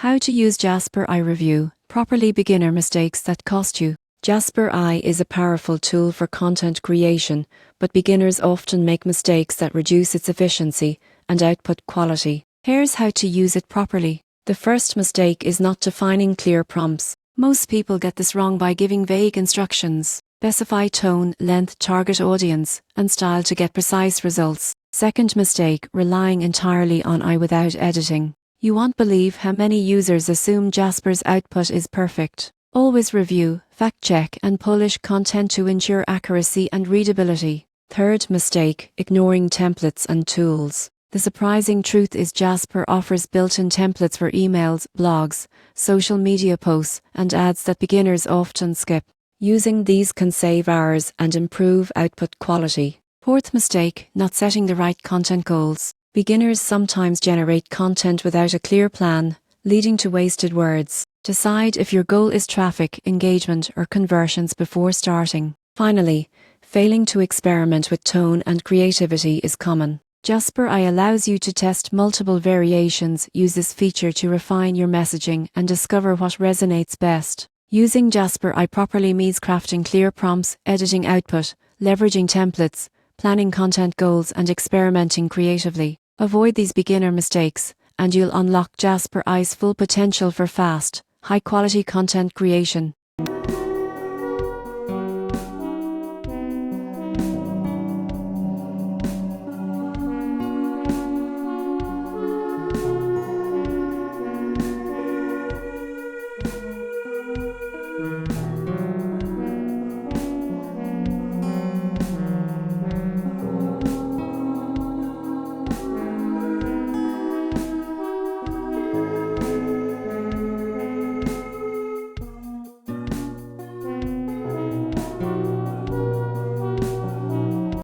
How to use Jasper I review properly. Beginner mistakes that cost you. Jasper I is a powerful tool for content creation, but beginners often make mistakes that reduce its efficiency and output quality. Here's how to use it properly. The first mistake is not defining clear prompts. Most people get this wrong by giving vague instructions. Specify tone, length, target audience, and style to get precise results. Second mistake, relying entirely on AI without editing. You won't believe how many users assume Jasper's output is perfect. Always review, fact-check, and polish content to ensure accuracy and readability. Third mistake, ignoring templates and tools. The surprising truth is Jasper offers built-in templates for emails, blogs, social media posts, and ads that beginners often skip. Using these can save hours and improve output quality. Fourth mistake, not setting the right content goals. Beginners sometimes generate content without a clear plan, leading to wasted words. Decide if your goal is traffic, engagement, or conversions before starting. Finally, failing to experiment with tone and creativity is common. Jasper I allows you to test multiple variations. Use this feature to refine your messaging and discover what resonates best. Using Jasper I properly means crafting clear prompts, editing output, leveraging templates, planning content goals, and experimenting creatively. Avoid these beginner mistakes, and you'll unlock Jasper I's full potential for fast, high-quality content creation.